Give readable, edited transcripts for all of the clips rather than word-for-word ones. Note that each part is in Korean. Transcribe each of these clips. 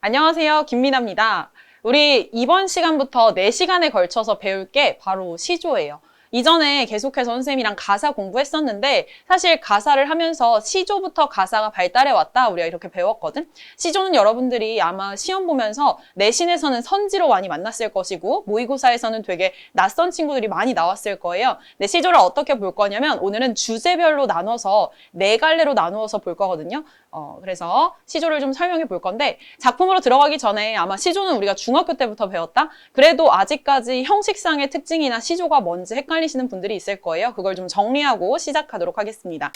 안녕하세요. 김미나입니다. 우리 이번 시간부터 4시간에 걸쳐서 배울 게 바로 시조예요. 이전에 계속해서 선생님이랑 가사 공부했었는데 사실 가사를 하면서 시조부터 가사가 발달해 왔다 우리가 이렇게 배웠거든. 시조는 여러분들이 아마 시험 보면서 내신에서는 선지로 많이 만났을 것이고 모의고사에서는 되게 낯선 친구들이 많이 나왔을 거예요. 근데 시조를 어떻게 볼 거냐면 오늘은 주제별로 나눠서 4갈래로 나누어서 볼 거거든요. 그래서 시조를 좀 설명해 볼 건데 작품으로 들어가기 전에 아마 시조는 우리가 중학교 때부터 배웠다? 그래도 아직까지 형식상의 특징이나 시조가 뭔지 헷갈리시는 분들이 있을 거예요. 그걸 좀 정리하고 시작하도록 하겠습니다.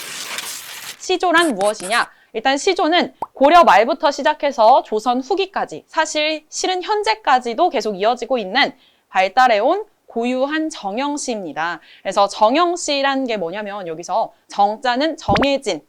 시조란 무엇이냐? 일단 시조는 고려 말부터 시작해서 조선 후기까지, 사실 실은 현재까지도 계속 이어지고 있는 발달해온 고유한 정형시입니다. 그래서 정형시란 게 뭐냐면 여기서 정자는 정해진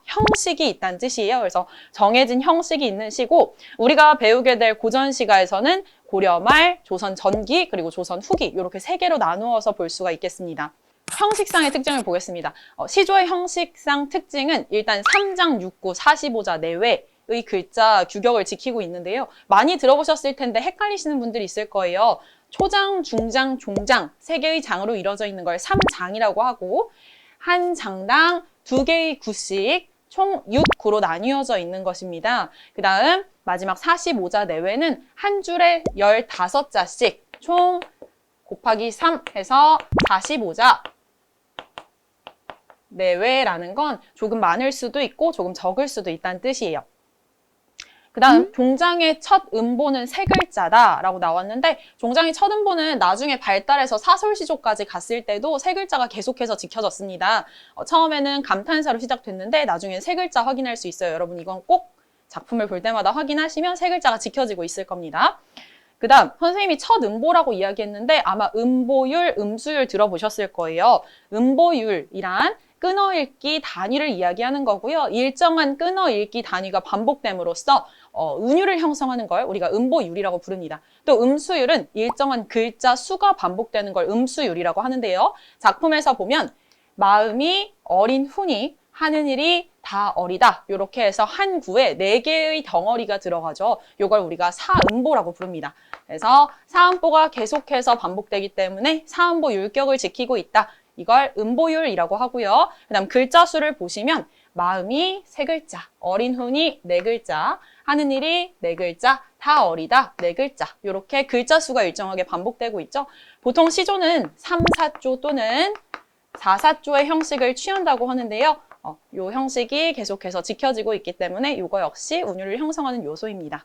형식이 있다는 뜻이에요. 그래서 정해진 형식이 있는 시고 우리가 배우게 될 고전시가에서는 고려 말, 조선 전기, 그리고 조선 후기 이렇게 3개로 나누어서 볼 수가 있겠습니다. 형식상의 특징을 보겠습니다. 시조의 형식상 특징은 일단 3장 6구 45자 내외의 글자 규격을 지키고 있는데요. 많이 들어보셨을 텐데 헷갈리시는 분들이 있을 거예요. 초장, 중장, 종장 3개의 장으로 이루어져 있는 걸 3장이라고 하고 한 장당 2개의 구씩 총 6구로 나뉘어져 있는 것입니다. 그 다음 마지막 45자 내외는 한 줄에 15자씩 총 곱하기 3 해서 45자 내외라는 건 조금 많을 수도 있고 조금 적을 수도 있다는 뜻이에요. 그 다음 종장의 첫 음보는 3글자다라고 나왔는데 종장의 첫 음보는 나중에 발달해서 사설시조까지 갔을 때도 3글자가 계속해서 지켜졌습니다. 처음에는 감탄사로 시작됐는데 나중에 3글자 확인할 수 있어요. 여러분 이건 꼭 작품을 볼 때마다 확인하시면 3글자가 지켜지고 있을 겁니다. 그 다음 선생님이 첫 음보라고 이야기했는데 아마 음보율, 음수율 들어보셨을 거예요. 음보율이란 끊어읽기 단위를 이야기하는 거고요. 일정한 끊어읽기 단위가 반복됨으로써 운율을 형성하는 걸 우리가 음보율이라고 부릅니다. 또 음수율은 일정한 글자 수가 반복되는 걸 음수율이라고 하는데요. 작품에서 보면 마음이 어린 훈이 하는 일이 다 어리다. 이렇게 해서 한 구에 4개의 덩어리가 들어가죠. 이걸 우리가 사음보라고 부릅니다. 그래서 사음보가 계속해서 반복되기 때문에 사음보 율격을 지키고 있다. 이걸 음보율이라고 하고요. 그 다음 글자 수를 보시면 마음이 3글자, 어린 훈이 4글자, 하는 일이 4글자, 다 어리다 4글자 이렇게 글자 수가 일정하게 반복되고 있죠. 보통 시조는 3, 4조 또는 4, 4조의 형식을 취한다고 하는데요. 이 형식이 계속해서 지켜지고 있기 때문에 이거 역시 운율을 형성하는 요소입니다.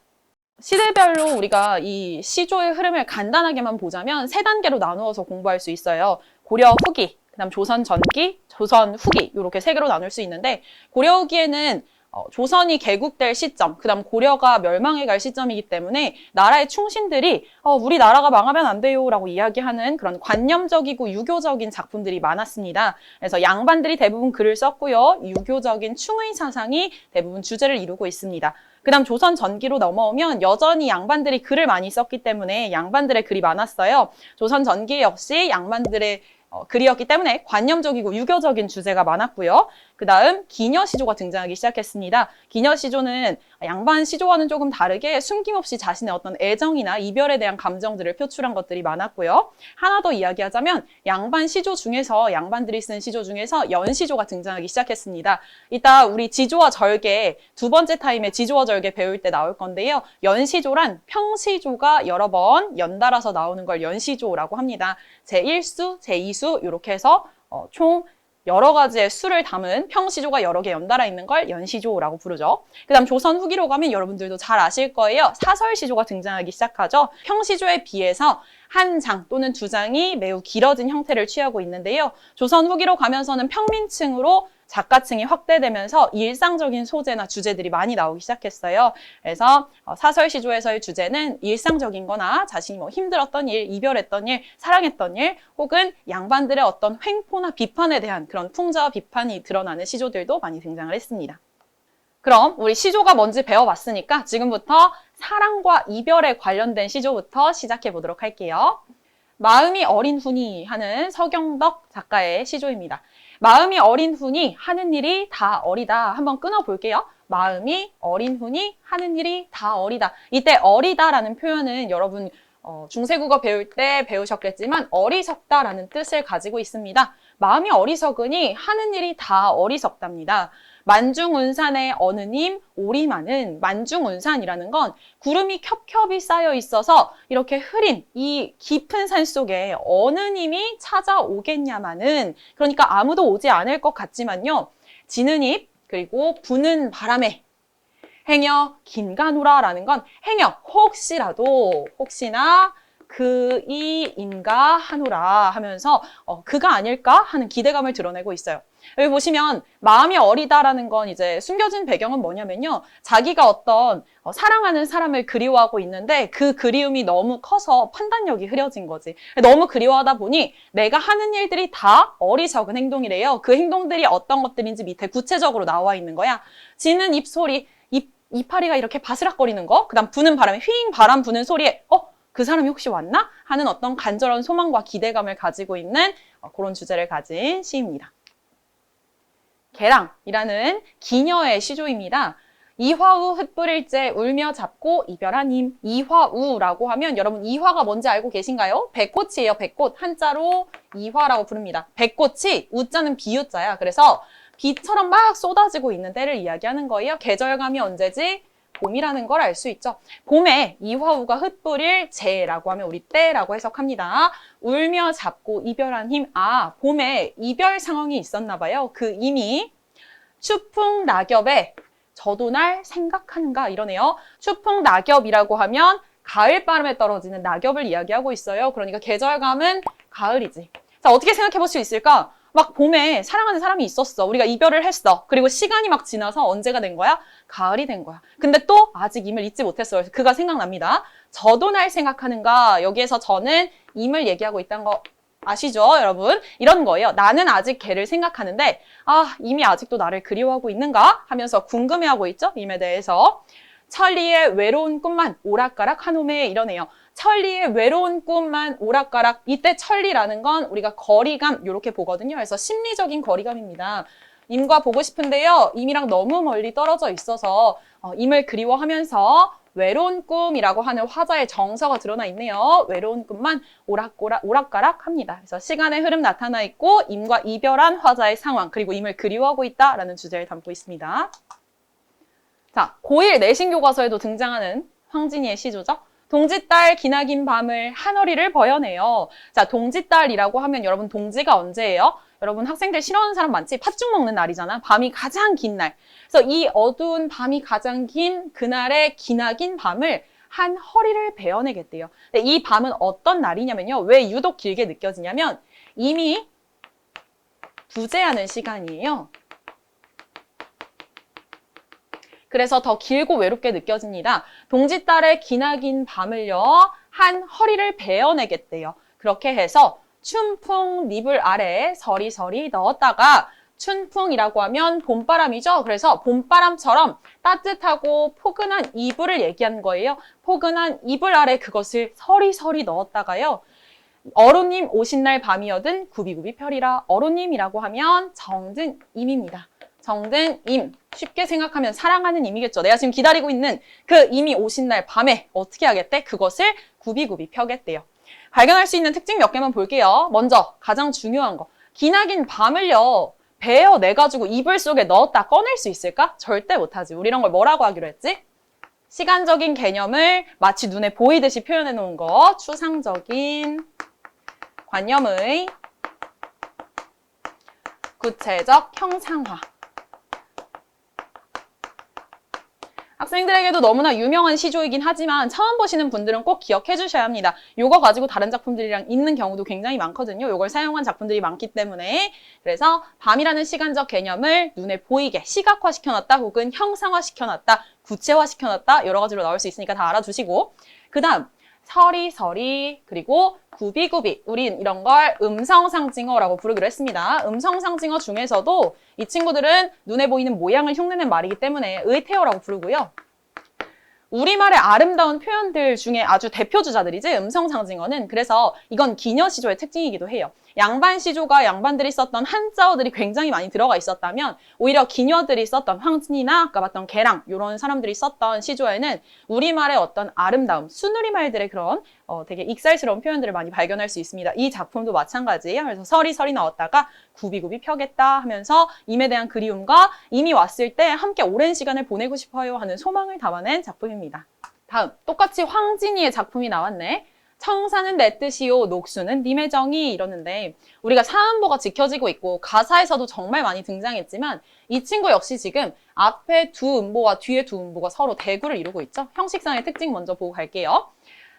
시대별로 우리가 이 시조의 흐름을 간단하게만 보자면 3단계로 나누어서 공부할 수 있어요. 고려 후기, 그다음 조선 전기, 조선 후기 이렇게 3개로 나눌 수 있는데 고려 후기에는 조선이 개국될 시점, 그다음 고려가 멸망해 갈 시점이기 때문에 나라의 충신들이 우리 나라가 망하면 안 돼요 라고 이야기하는 그런 관념적이고 유교적인 작품들이 많았습니다. 그래서 양반들이 대부분 글을 썼고요. 유교적인 충의 사상이 대부분 주제를 이루고 있습니다. 그 다음 조선 전기로 넘어오면 여전히 양반들이 글을 많이 썼기 때문에 양반들의 글이 많았어요. 조선 전기 역시 양반들의 글이었기 때문에 관념적이고 유교적인 주제가 많았고요. 그 다음 기녀시조가 등장하기 시작했습니다. 기녀시조는 양반 시조와는 조금 다르게 숨김없이 자신의 어떤 애정이나 이별에 대한 감정들을 표출한 것들이 많았고요. 하나 더 이야기하자면 양반 시조 중에서 양반들이 쓴 시조 중에서 연시조가 등장하기 시작했습니다. 이따 우리 지조와 절개 2번째 타임에 지조와 절개 배울 때 나올 건데요. 연시조란 평시조가 여러 번 연달아서 나오는 걸 연시조라고 합니다. 제1수, 제2수 이렇게 해서 총 여러 가지의 수를 담은 평시조가 여러 개 연달아 있는 걸 연시조라고 부르죠. 그 다음 조선 후기로 가면 여러분들도 잘 아실 거예요. 사설시조가 등장하기 시작하죠. 평시조에 비해서 한 장 또는 2장이 매우 길어진 형태를 취하고 있는데요. 조선 후기로 가면서는 평민층으로 작가층이 확대되면서 일상적인 소재나 주제들이 많이 나오기 시작했어요. 그래서 사설시조에서의 주제는 일상적인 거나 자신이 힘들었던 일, 이별했던 일, 사랑했던 일, 혹은 양반들의 어떤 횡포나 비판에 대한 그런 풍자와 비판이 드러나는 시조들도 많이 등장을 했습니다. 그럼 우리 시조가 뭔지 배워봤으니까 지금부터 사랑과 이별에 관련된 시조부터 시작해 보도록 할게요. 마음이 어린 훈이 하는 서경덕 작가의 시조입니다. 마음이 어린 훈이 하는 일이 다 어리다. 한번 끊어볼게요. 마음이 어린 후니 하는 일이 다 어리다. 이때 어리다라는 표현은 여러분 중세국어 배울 때 배우셨겠지만 어리석다라는 뜻을 가지고 있습니다. 마음이 어리석으니 하는 일이 다 어리석답니다. 만중운산의 어느 님 오리마는, 만중운산이라는 건 구름이 겹겹이 쌓여 있어서 이렇게 흐린 이 깊은 산 속에 어느 님이 찾아오겠냐마는, 그러니까 아무도 오지 않을 것 같지만요. 지는 잎 그리고 부는 바람에 행여 긴가노라라는 건 행여 혹시나 그이인가 하노라 하면서 그가 아닐까 하는 기대감을 드러내고 있어요. 여기 보시면 마음이 어리다라는 건 이제 숨겨진 배경은 뭐냐면요. 자기가 어떤 사랑하는 사람을 그리워하고 있는데 그 그리움이 너무 커서 판단력이 흐려진 거지. 너무 그리워하다 보니 내가 하는 일들이 다 어리석은 행동이래요. 그 행동들이 어떤 것들인지 밑에 구체적으로 나와 있는 거야. 지는 입소리, 이파리가 이렇게 바스락거리는 거, 그 다음 부는 바람에 휘잉 바람 부는 소리에 그 사람이 혹시 왔나? 하는 어떤 간절한 소망과 기대감을 가지고 있는 그런 주제를 가진 시입니다. 개랑이라는 기녀의 시조입니다. 이화우 흩뿌릴째 울며 잡고 이별한 임. 이화우라고 하면 여러분 이화가 뭔지 알고 계신가요? 백꽃이에요. 백꽃. 한자로 이화라고 부릅니다. 백꽃이 우자는 비우자야. 그래서 비처럼 막 쏟아지고 있는 때를 이야기하는 거예요. 계절감이 언제지? 봄이라는 걸 알 수 있죠. 봄에 이화우가 흩뿌릴 재라고 하면 우리 때라고 해석합니다. 울며 잡고 이별한 힘. 봄에 이별 상황이 있었나 봐요. 그 이미 추풍 낙엽에 저도 날 생각하는가 이러네요. 추풍 낙엽이라고 하면 가을바람에 떨어지는 낙엽을 이야기하고 있어요. 그러니까 계절감은 가을이지. 자, 어떻게 생각해 볼 수 있을까? 막 봄에 사랑하는 사람이 있었어. 우리가 이별을 했어. 그리고 시간이 막 지나서 언제가 된 거야? 가을이 된 거야. 근데 또 아직 임을 잊지 못했어요. 그래서 그가 생각납니다. 저도 날 생각하는가. 여기에서 저는 임을 얘기하고 있다는 거 아시죠, 여러분? 이런 거예요. 나는 아직 걔를 생각하는데 임이 아직도 나를 그리워하고 있는가? 하면서 궁금해하고 있죠, 임에 대해서. 천리의 외로운 꿈만 오락가락 한홈에 이러네요. 천리의 외로운 꿈만 오락가락. 이때 천리라는 건 우리가 거리감 이렇게 보거든요. 그래서 심리적인 거리감입니다. 임과 보고 싶은데요. 임이랑 너무 멀리 떨어져 있어서 임을 그리워하면서 외로운 꿈이라고 하는 화자의 정서가 드러나 있네요. 외로운 꿈만 오락가락 합니다. 그래서 시간의 흐름 나타나 있고 임과 이별한 화자의 상황 그리고 임을 그리워하고 있다라는 주제를 담고 있습니다. 자, 고1 내신 교과서에도 등장하는 황진이의 시조죠. 동짓달 기나긴 밤을 한허리를 버여내요. 자, 동짓달이라고 하면 여러분 동지가 언제예요? 여러분 학생들 싫어하는 사람 많지? 팥죽 먹는 날이잖아. 밤이 가장 긴 날. 그래서 이 어두운 밤이 가장 긴 그날의 기나긴 밤을 한 허리를 베어내겠대요. 근데 이 밤은 어떤 날이냐면요. 왜 유독 길게 느껴지냐면 이미 부재하는 시간이에요. 그래서 더 길고 외롭게 느껴집니다. 동짓달의 기나긴 밤을요. 한 허리를 베어내겠대요. 그렇게 해서 춘풍 니불 아래에 서리서리 넣었다가 춘풍이라고 하면 봄바람이죠. 그래서 봄바람처럼 따뜻하고 포근한 이불을 얘기한 거예요. 포근한 이불 아래 그것을 서리서리 넣었다가요. 어로님 오신 날 밤이어든 구비구비 펴리라. 어로님이라고 하면 정든임입니다. 정든임. 쉽게 생각하면 사랑하는 임이겠죠. 내가 지금 기다리고 있는 그 임이 오신 날 밤에 어떻게 하겠대? 그것을 구비구비 펴겠대요. 발견할 수 있는 특징 몇 개만 볼게요. 먼저 가장 중요한 거. 기나긴 밤을요. 베어내가지고 이불 속에 넣었다 꺼낼 수 있을까? 절대 못하지. 우리 이런 걸 뭐라고 하기로 했지? 시간적인 개념을 마치 눈에 보이듯이 표현해 놓은 거. 추상적인 관념의 구체적 형상화. 학생들에게도 너무나 유명한 시조이긴 하지만 처음 보시는 분들은 꼭 기억해 주셔야 합니다. 이거 가지고 다른 작품들이랑 있는 경우도 굉장히 많거든요. 이걸 사용한 작품들이 많기 때문에. 그래서 밤이라는 시간적 개념을 눈에 보이게 시각화시켜놨다 혹은 형상화시켜놨다, 구체화시켜놨다 여러 가지로 나올 수 있으니까 다 알아두시고 그 다음 서리서리 그리고 구비구비 우린 이런 걸 음성상징어라고 부르기로 했습니다. 음성상징어 중에서도 이 친구들은 눈에 보이는 모양을 흉내낸 말이기 때문에 의태어라고 부르고요. 우리말의 아름다운 표현들 중에 아주 대표주자들이지, 음성상징어는. 그래서 이건 기녀시조의 특징이기도 해요. 양반시조가 양반들이 썼던 한자어들이 굉장히 많이 들어가 있었다면 오히려 기녀들이 썼던 황진이나 아까 봤던 개랑 이런 사람들이 썼던 시조에는 우리말의 어떤 아름다움, 순우리말들의 그런 되게 익살스러운 표현들을 많이 발견할 수 있습니다. 이 작품도 마찬가지예요. 그래서 설이 나왔다가 굽이굽이 펴겠다 하면서 임에 대한 그리움과 임이 왔을 때 함께 오랜 시간을 보내고 싶어요 하는 소망을 담아낸 작품입니다. 다음, 똑같이 황진이의 작품이 나왔네. 청사는 내 뜻이요, 녹수는 님의 정이, 이러는데 우리가 사음보가 지켜지고 있고 가사에서도 정말 많이 등장했지만 이 친구 역시 지금 앞에 두 음보와 뒤에 두 음보가 서로 대구를 이루고 있죠. 형식상의 특징 먼저 보고 갈게요.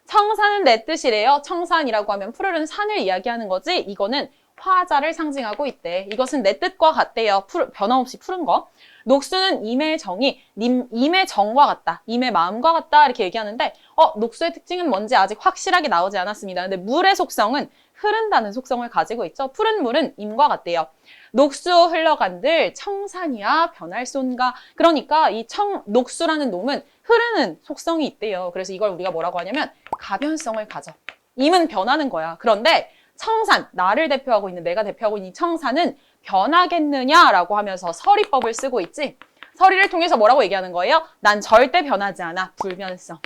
청산은 내 뜻이래요. 청산이라고 하면 푸르른 산을 이야기하는 거지, 이거는 화자를 상징하고 있대. 이것은 내 뜻과 같대요. 변함없이 푸른 거. 녹수는 임의 정이, 임의 정과 같다, 임의 마음과 같다, 이렇게 얘기하는데 녹수의 특징은 뭔지 아직 확실하게 나오지 않았습니다. 근데 물의 속성은 흐른다는 속성을 가지고 있죠. 푸른 물은 임과 같대요. 녹수 흘러간들 청산이야 변할 쏜가. 그러니까 이 녹수라는 놈은 흐르는 속성이 있대요. 그래서 이걸 우리가 뭐라고 하냐면 가변성을 가져. 임은 변하는 거야. 그런데 청산, 나를 대표하고 있는, 내가 대표하고 있는 이 청산은 변하겠느냐라고 하면서 서리법을 쓰고 있지. 서리를 통해서 뭐라고 얘기하는 거예요? 난 절대 변하지 않아. 불변성.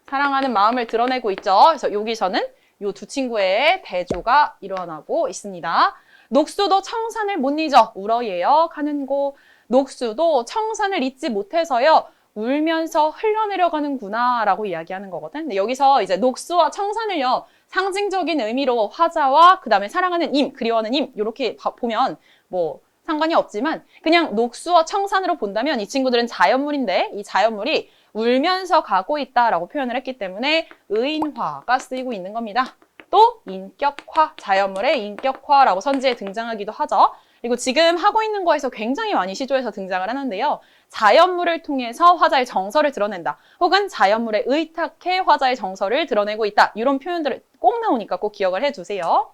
사랑하는 마음을 드러내고 있죠. 그래서 여기서는 이 두 친구의 대조가 일어나고 있습니다. 녹수도 청산을 못 잊어 울어예요 가는 곳. 녹수도 청산을 잊지 못해서요 울면서 흘러내려가는구나 라고 이야기하는 거거든. 근데 여기서 이제 녹수와 청산을요 상징적인 의미로 화자와 그 다음에 사랑하는 임, 그리워하는 임 이렇게 보면 뭐 상관이 없지만 그냥 녹수와 청산으로 본다면 이 친구들은 자연물인데 이 자연물이 울면서 가고 있다라고 표현을 했기 때문에 의인화가 쓰이고 있는 겁니다. 또 인격화, 자연물의 인격화라고 선지에 등장하기도 하죠. 그리고 지금 하고 있는 거에서 굉장히 많이 시조에서 등장을 하는데요. 자연물을 통해서 화자의 정서를 드러낸다. 혹은 자연물에 의탁해 화자의 정서를 드러내고 있다. 이런 표현들을 꼭 나오니까 꼭 기억을 해두세요.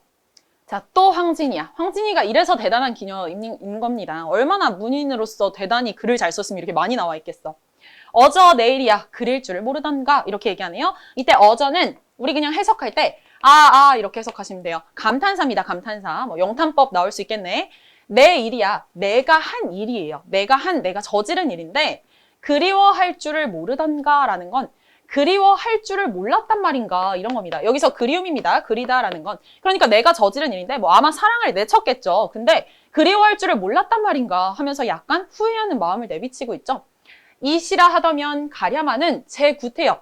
자, 또 황진이야. 황진이가 이래서 대단한 기녀인 겁니다. 얼마나 문인으로서 대단히 글을 잘 썼으면 이렇게 많이 나와 있겠어. 어저 내일이야 그릴 줄을 모르던가 이렇게 얘기하네요. 이때 어저는 우리 그냥 해석할 때 이렇게 해석하시면 돼요. 감탄사입니다. 감탄사. 뭐 영탄법 나올 수 있겠네. 내 일이야. 내가 한 일이에요. 내가 저지른 일인데 그리워할 줄을 모르던가 라는 건 그리워할 줄을 몰랐단 말인가 이런 겁니다. 여기서 그리움입니다. 그리다라는 건. 그러니까 내가 저지른 일인데 뭐 아마 사랑을 내쳤겠죠. 근데 그리워할 줄을 몰랐단 말인가 하면서 약간 후회하는 마음을 내비치고 있죠. 이시라 하더면 가랴마는 제 구태여.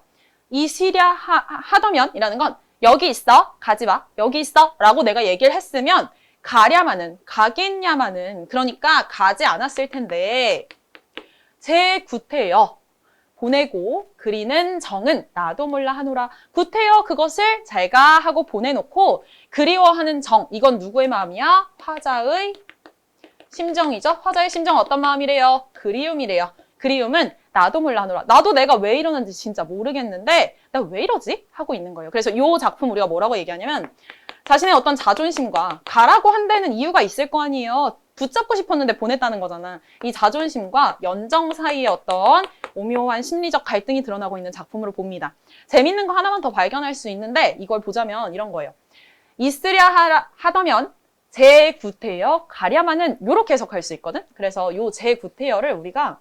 이시랴 하더면이라는 건 여기 있어, 가지 마, 여기 있어 라고 내가 얘기를 했으면 가랴마는, 가겠냐마는, 그러니까 가지 않았을 텐데 제 구태여. 보내고 그리는 정은 나도 몰라 하노라. 구태여 그것을 제가 하고 보내놓고 그리워하는 정, 이건 누구의 마음이야? 화자의 심정이죠. 화자의 심정 어떤 마음이래요? 그리움이래요. 그리움은 나도 몰라 하노라. 나도 내가 왜 이러는지 진짜 모르겠는데 나 왜 이러지? 하고 있는 거예요. 그래서 이 작품 우리가 뭐라고 얘기하냐면 자신의 어떤 자존심과 가라고 한다는 이유가 있을 거 아니에요. 붙잡고 싶었는데 보냈다는 거잖아. 이 자존심과 연정 사이의 어떤 오묘한 심리적 갈등이 드러나고 있는 작품으로 봅니다. 재밌는 거 하나만 더 발견할 수 있는데 이걸 보자면 이런 거예요. 있으랴 하더면 제 구태여 가랴마는 이렇게 해석할 수 있거든. 그래서 이 제 구태여를 우리가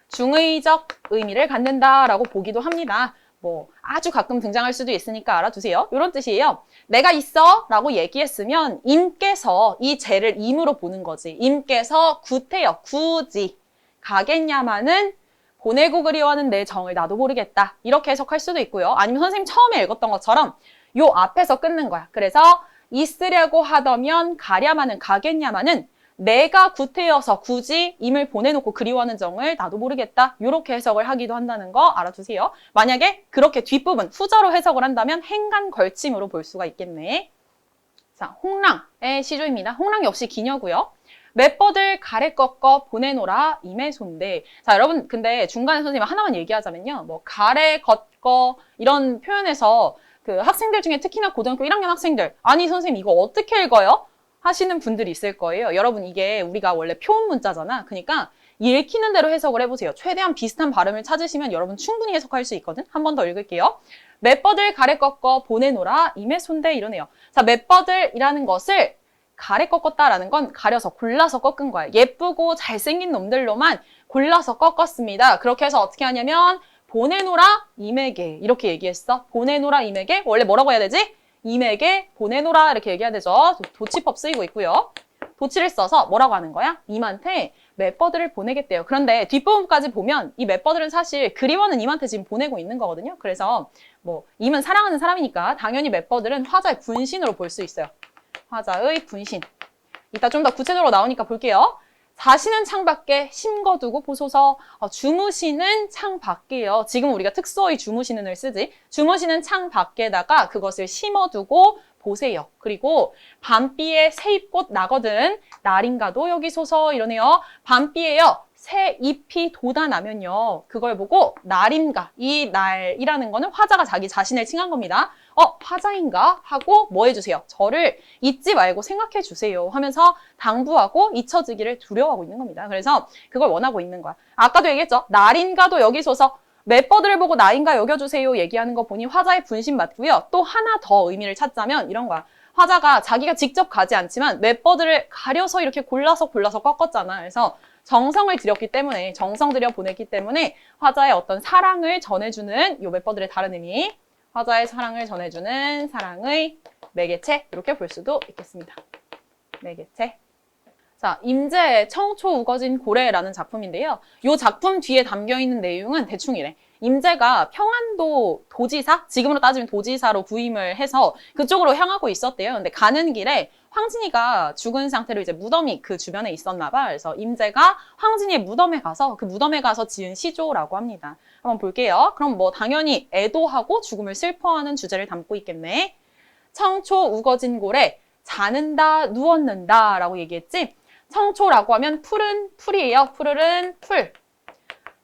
중의적 의미를 갖는다라고 보기도 합니다. 뭐 아주 가끔 등장할 수도 있으니까 알아두세요. 이런 뜻이에요. 내가 있어 라고 얘기했으면 임께서 이 제를 임으로 보는 거지. 임께서 구태여, 굳이 가겠냐마는 보내고 그리워하는 내 정을 나도 모르겠다. 이렇게 해석할 수도 있고요. 아니면 선생님 처음에 읽었던 것처럼 요 앞에서 끊는 거야. 그래서 있으려고 하더면 가랴마는 가겠냐마는 내가 구태여서 굳이 임을 보내놓고 그리워하는 정을 나도 모르겠다. 이렇게 해석을 하기도 한다는 거 알아두세요. 만약에 그렇게 뒷부분 후자로 해석을 한다면 행간 걸침으로 볼 수가 있겠네. 자, 홍랑의 시조입니다. 홍랑 역시 기녀고요. 맷버들 가래 꺾어 보내노라 임의 손대. 자, 여러분 근데 중간에 선생님 하나만 얘기하자면요. 뭐 가래 걷거 이런 표현에서 그 학생들 중에 특히나 고등학교 1학년 학생들 아니 선생님 이거 어떻게 읽어요? 하시는 분들이 있을 거예요. 여러분 이게 우리가 원래 표음 문자잖아. 그러니까 읽히는 대로 해석을 해보세요. 최대한 비슷한 발음을 찾으시면 여러분 충분히 해석할 수 있거든. 한 번 더 읽을게요. 맷버들 가래 꺾어 보내노라 임에 손대 이러네요. 자, 맷버들이라는 것을 가래 꺾었다라는 건 가려서 골라서 꺾은 거야. 예쁘고 잘생긴 놈들로만 골라서 꺾었습니다. 그렇게 해서 어떻게 하냐면 보내노라 임에게 이렇게 얘기했어. 보내노라 임에게 원래 뭐라고 해야 되지? 임에게 보내노라 이렇게 얘기해야 되죠. 도치법 쓰이고 있고요. 도치를 써서 뭐라고 하는 거야? 임한테 맷버들을 보내겠대요. 그런데 뒷부분까지 보면 이 맷버들은 사실 그리워는 임한테 지금 보내고 있는 거거든요. 그래서 뭐 임은 사랑하는 사람이니까 당연히 맷버들은 화자의 분신으로 볼 수 있어요. 화자의 분신. 이따 좀 더 구체적으로 나오니까 볼게요. 자시는 창 밖에 심거두고 보소서. 주무시는 창 밖에요. 지금 우리가 특수어의 주무시는을 쓰지. 주무시는 창 밖에다가 그것을 심어두고 보세요. 그리고 밤비에 새잎꽃 나거든. 날인가도 여기 소서 이러네요. 밤비에요. 새 잎이 돋아나면요. 그걸 보고 날인가. 이 날이라는 거는 화자가 자기 자신을 칭한 겁니다. 화자인가? 하고 뭐 해주세요? 저를 잊지 말고 생각해 주세요. 하면서 당부하고 잊혀지기를 두려워하고 있는 겁니다. 그래서 그걸 원하고 있는 거야. 아까도 얘기했죠? 날인가도 여기소서. 맷버들을 보고 나인가 여겨주세요 얘기하는 거 보니 화자의 분신 맞고요. 또 하나 더 의미를 찾자면 이런 거야. 화자가 자기가 직접 가지 않지만 맷버들을 가려서 이렇게 골라서 꺾었잖아. 그래서 정성을 들였기 때문에 정성 들여 보냈기 때문에 화자의 어떤 사랑을 전해주는 요 맷버들의 다른 의미 화자의 사랑을 전해주는 사랑의 매개체 이렇게 볼 수도 있겠습니다. 매개체. 자, 임재의 청초 우거진 고래라는 작품인데요. 이 작품 뒤에 담겨있는 내용은 대충 이래. 임재가 평안도 도지사, 지금으로 따지면 도지사로 부임을 해서 그쪽으로 향하고 있었대요. 근데 가는 길에 황진이가 죽은 상태로 이제 무덤이 그 주변에 있었나 봐. 그래서 임재가 황진이의 무덤에 가서 그 무덤에 가서 지은 시조라고 합니다. 한번 볼게요. 그럼 뭐 당연히 애도하고 죽음을 슬퍼하는 주제를 담고 있겠네. 청초 우거진 고래, 자는다 누웠는다 라고 얘기했지. 청초라고 하면 푸른 풀이에요. 푸르른 풀.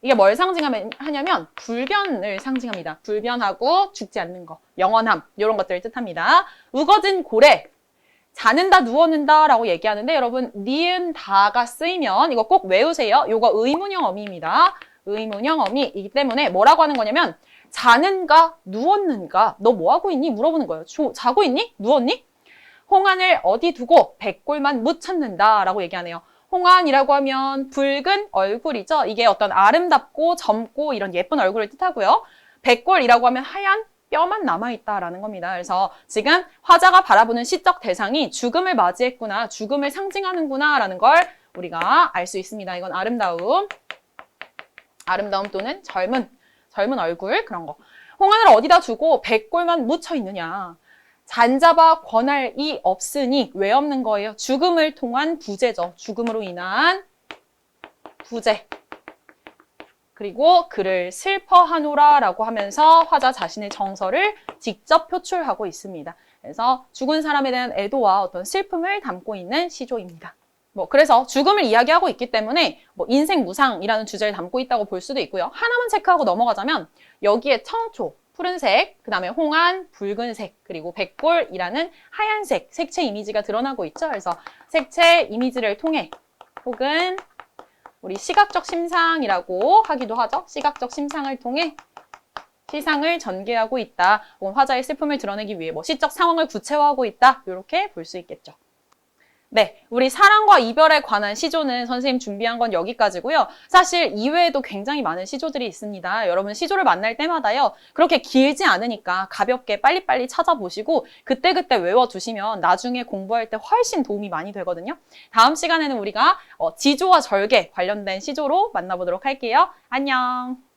이게 뭘 상징하냐면 불변을 상징합니다. 불변하고 죽지 않는 거, 영원함 이런 것들을 뜻합니다. 우거진 고래, 자는다 누웠는다 라고 얘기하는데 여러분 니은 다가 쓰이면 이거 꼭 외우세요. 이거 의문형 어미입니다. 의문형 어미이기 때문에 뭐라고 하는 거냐면 자는가 누웠는가 너 뭐하고 있니? 물어보는 거예요. 자고 있니? 누웠니? 홍안을 어디 두고 백골만 묻혔는다 라고 얘기하네요. 홍안이라고 하면 붉은 얼굴이죠. 이게 어떤 아름답고 젊고 이런 예쁜 얼굴을 뜻하고요. 백골이라고 하면 하얀 뼈만 남아있다라는 겁니다. 그래서 지금 화자가 바라보는 시적 대상이 죽음을 맞이했구나, 죽음을 상징하는구나 라는 걸 우리가 알 수 있습니다. 이건 아름다움 또는 젊은 얼굴 그런 거. 홍안을 어디다 두고 백골만 묻혀 있느냐. 잔잡아 권할 이 없으니 왜 없는 거예요? 죽음을 통한 부재죠. 죽음으로 인한 부재. 그리고 그를 슬퍼하노라 라고 하면서 화자 자신의 정서를 직접 표출하고 있습니다. 그래서 죽은 사람에 대한 애도와 어떤 슬픔을 담고 있는 시조입니다. 그래서 죽음을 이야기하고 있기 때문에 인생 무상이라는 주제를 담고 있다고 볼 수도 있고요. 하나만 체크하고 넘어가자면 여기에 청초, 푸른색, 그 다음에 홍안, 붉은색, 그리고 백골이라는 하얀색, 색채 이미지가 드러나고 있죠. 그래서 색채 이미지를 통해 혹은 우리 시각적 심상이라고 하기도 하죠. 시각적 심상을 통해 시상을 전개하고 있다. 혹은 화자의 슬픔을 드러내기 위해 시적 상황을 구체화하고 있다. 이렇게 볼 수 있겠죠. 네, 우리 사랑과 이별에 관한 시조는 선생님 준비한 건 여기까지고요. 사실 이외에도 굉장히 많은 시조들이 있습니다. 여러분 시조를 만날 때마다요. 그렇게 길지 않으니까 가볍게 빨리빨리 찾아보시고 그때그때 외워두시면 나중에 공부할 때 훨씬 도움이 많이 되거든요. 다음 시간에는 우리가 지조와 절개 관련된 시조로 만나보도록 할게요. 안녕.